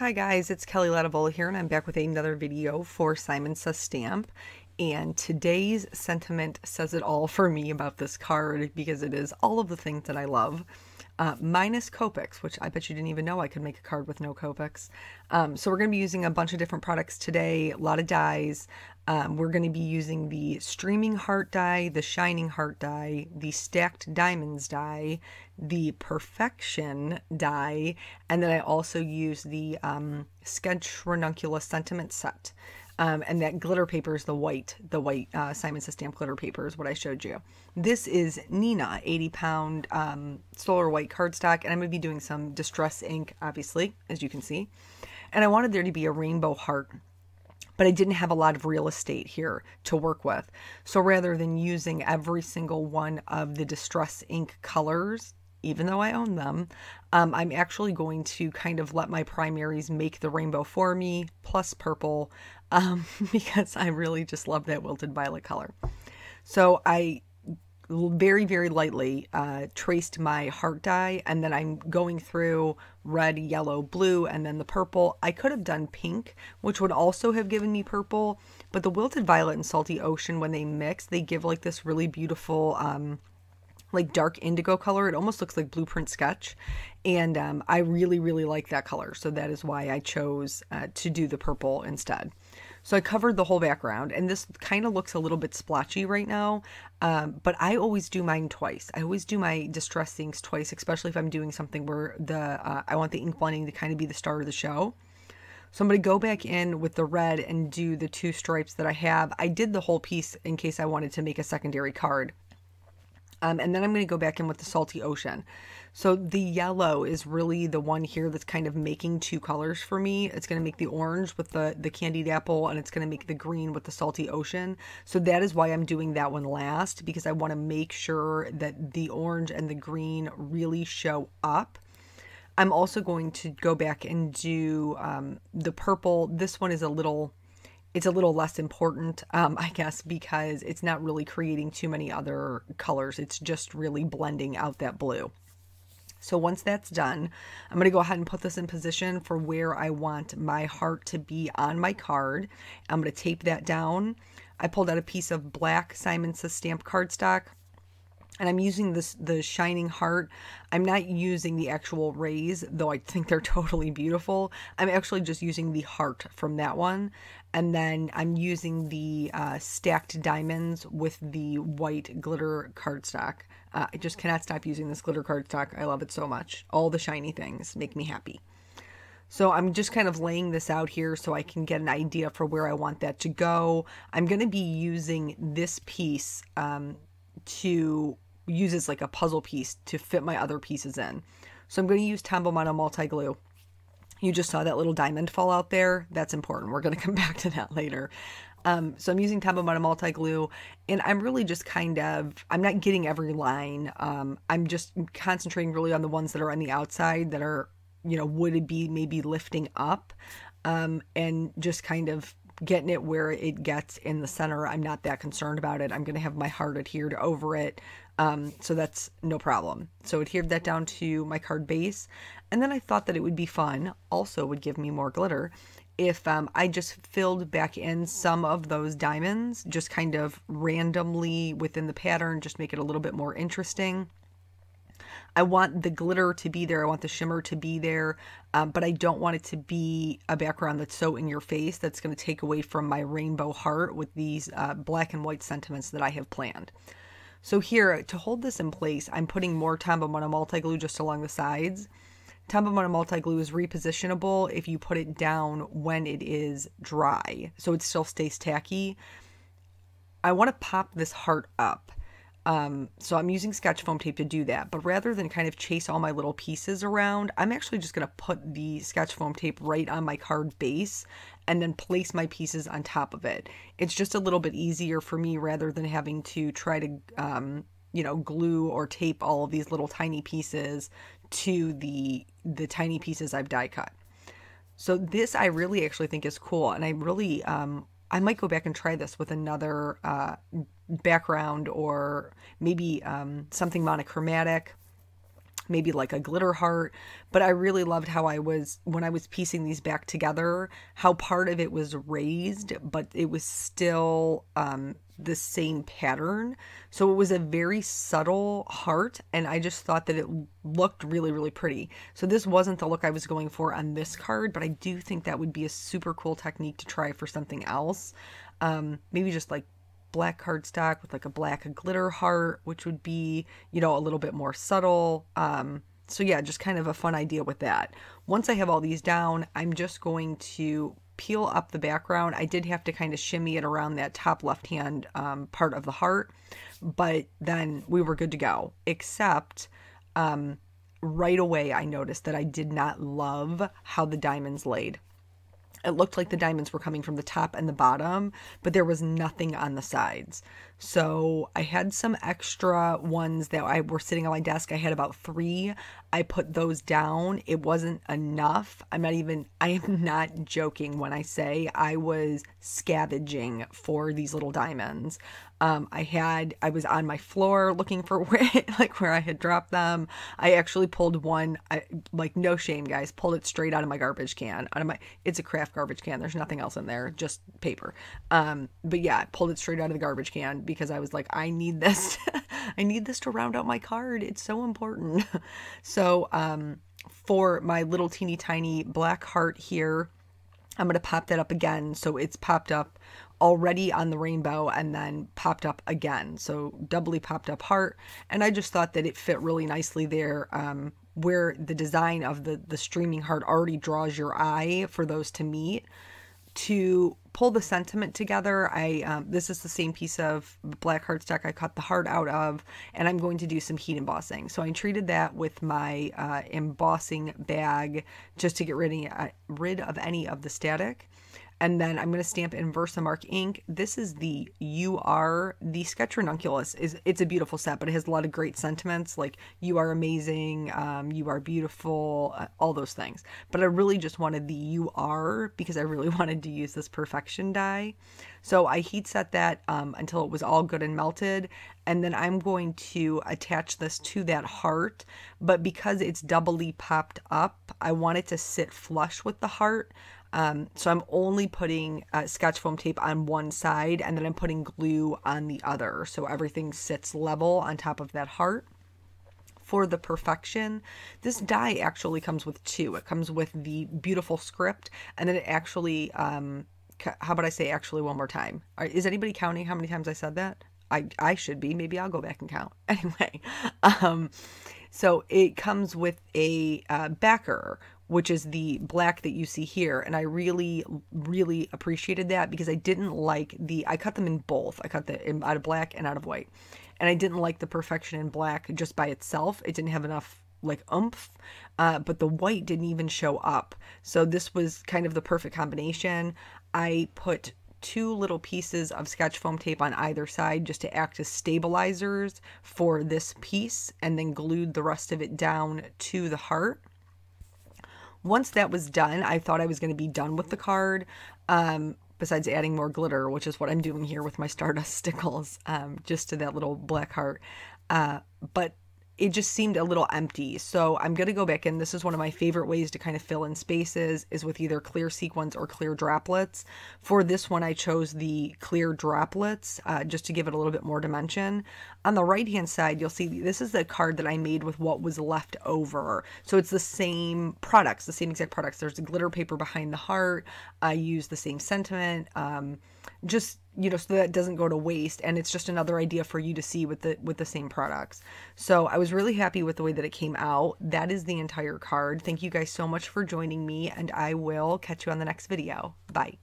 Hi guys, it's Kelly Latavola here, and I'm back with another video for Simon Says Stamp. And today's sentiment says it all for me about this card because it is all of the things that I love, minus Copics, which I bet you didn't even know I could make a card with no Copics. So we're going to be using a bunch of different products today, a lot of dies. We're going to be using the Streaming Heart die, the Shining Heart die, the Stacked Diamonds die, the Perfection die, and then I also use the Sketch Ranunculus Sentiment set. And that glitter paper is the white Simon Says Stamp glitter paper is what I showed you. This is Neenah 80-pound solar white cardstock, and I'm going to be doing some distress ink, obviously, as you can see. And I wanted there to be a rainbow heart, but I didn't have a lot of real estate here to work with. So rather than using every single one of the distress ink colors, even though I own them, I'm actually going to kind of let my primaries make the rainbow for me, plus purple, because I really just love that wilted violet color. So I very, very lightly traced my heart die, and then I'm going through red, yellow, blue, and then the purple. I could have done pink, which would also have given me purple, but the wilted violet and salty ocean, when they mix, they give like this really beautiful like dark indigo color. It almost looks like Blueprint Sketch, and I really, really like that color, so that is why I chose to do the purple instead. So I covered the whole background, and this kind of looks a little bit splotchy right now, but I always do mine twice. I always do my distress inks twice, especially if I'm doing something where I want the ink blending to kind of be the star of the show. So I'm going to go back in with the red and do the two stripes that I have. I did the whole piece in case I wanted to make a secondary card. And then I'm going to go back in with the Salty Ocean. So the yellow is really the one here that's kind of making two colors for me. It's going to make the orange with the candied apple, and it's going to make the green with the Salty Ocean. So that is why I'm doing that one last, because I want to make sure that the orange and the green really show up. I'm also going to go back and do the purple. This one is it's a little less important, I guess, because it's not really creating too many other colors. It's just really blending out that blue. So once that's done, I'm going to go ahead and put this in position for where I want my heart to be on my card. I'm going to tape that down. I pulled out a piece of black Simon Says Stamp cardstock, and I'm using the Shining Heart. I'm not using the actual rays, though I think they're totally beautiful. I'm actually just using the heart from that one. And then I'm using the Stacked Diamonds with the white glitter cardstock. I just cannot stop using this glitter cardstock. I love it so much. All the shiny things make me happy. So I'm just kind of laying this out here so I can get an idea for where I want that to go. I'm going to be using this piece to use as like a puzzle piece to fit my other pieces in. So I'm going to use Tombow Mono Multi Glue. You just saw that little diamond fall out there. That's important. We're going to come back to that later. So I'm using Tombow Mono Multi Glue, and I'm really just kind of, I'm not getting every line. I'm just concentrating really on the ones that are on the outside that are, you know, would it be maybe lifting up, and just kind of getting it where it gets in the center. I'm not that concerned about it. I'm going to have my heart adhered over it. So that's no problem. So adhered that down to my card base. And then I thought that it would be fun, also would give me more glitter, if I just filled back in some of those diamonds, just kind of randomly within the pattern, just make it a little bit more interesting. I want the glitter to be there. I want the shimmer to be there, but I don't want it to be a background that's so in your face that's going to take away from my rainbow heart with these black and white sentiments that I have planned. So here, to hold this in place, I'm putting more Tombow Mono Multi Glue just along the sides. Tombow Mono Multi Glue is repositionable if you put it down when it is dry, so it still stays tacky. I want to pop this heart up. So I'm using Sketch Foam tape to do that, but rather than kind of chase all my little pieces around, I'm actually just going to put the Sketch Foam tape right on my card base and then place my pieces on top of it. It's just a little bit easier for me rather than having to try to, you know, glue or tape all of these little tiny pieces to the tiny pieces I've die cut. So this I really actually think is cool, and I really, I might go back and try this with another background, or maybe something monochromatic. maybe like a glitter heart. But I really loved how when I was piecing these back together, how part of it was raised, but it was still the same pattern. So it was a very subtle heart, and I just thought that it looked really, really pretty. So this wasn't the look I was going for on this card, but I do think that would be a super cool technique to try for something else. Maybe just like black cardstock with like a black glitter heart, which would be, you know, a little bit more subtle. So yeah, just kind of a fun idea with that. Once I have all these down, I'm just going to peel up the background. I did have to kind of shimmy it around that top left-hand part of the heart, but then we were good to go, except right away I noticed that I did not love how the diamonds laid. It looked like the diamonds were coming from the top and the bottom, but there was nothing on the sides. So I had some extra ones that were sitting on my desk. I had about 3. I put those down. It wasn't enough. I am not joking when I say I was scavenging for these little diamonds. I was on my floor looking for where I had dropped them. I actually pulled one, like no shame guys, pulled it straight out of my garbage can. It's a craft garbage can. There's nothing else in there, just paper. But yeah, I pulled it straight out of the garbage can because I was like, I need this. I need this to round out my card. It's so important. So, for my little teeny tiny black heart here, I'm going to pop that up again. So it's popped up already on the rainbow and then popped up again. So doubly popped up heart. And I just thought that it fit really nicely there, where the design of the streaming heart already draws your eye for those to meet. To pull the sentiment together, this is the same piece of black cardstock I cut the heart out of, and I'm going to do some heat embossing. So I treated that with my embossing bag just to get rid of any of the static. And then I'm going to stamp in Versamark ink. This is the Sketch Ranunculus. It's a beautiful set, but it has a lot of great sentiments like you are amazing, you are beautiful, all those things. But I really just wanted the you are because I really wanted to use this perfection die. So I heat set that until it was all good and melted. And then I'm going to attach this to that heart. But because it's doubly popped up, I want it to sit flush with the heart. So I'm only putting Scotch foam tape on one side, and then I'm putting glue on the other. So everything sits level on top of that heart. For the perfection, this die actually comes with 2. It comes with the beautiful script, and then it actually, how about I say actually one more time? Is anybody counting how many times I said that? I should be. Maybe I'll go back and count. Anyway, so it comes with a backer, which is the black that you see here. And I really, really appreciated that because I didn't like I cut them in both. I cut them out of black and out of white. And I didn't like the perfection in black just by itself. It didn't have enough like oomph, but the white didn't even show up. So this was kind of the perfect combination. I put 2 little pieces of Scotch foam tape on either side just to act as stabilizers for this piece, and then glued the rest of it down to the heart. Once that was done, I thought I was going to be done with the card, besides adding more glitter, which is what I'm doing here with my Stardust Stickles, just to that little black heart. But it just seemed a little empty. So I'm going to go back in. This is one of my favorite ways to kind of fill in spaces, is with either clear sequins or clear droplets. For this one, I chose the clear droplets just to give it a little bit more dimension. On the right hand side, you'll see this is the card that I made with what was left over. So it's the same products, the same exact products. There's the glitter paper behind the heart. I use the same sentiment. Just, you know, so that it doesn't go to waste, and it's just another idea for you to see with the same products. So I was really happy with the way that it came out. That is the entire card. Thank you guys so much for joining me, and I will catch you on the next video. Bye.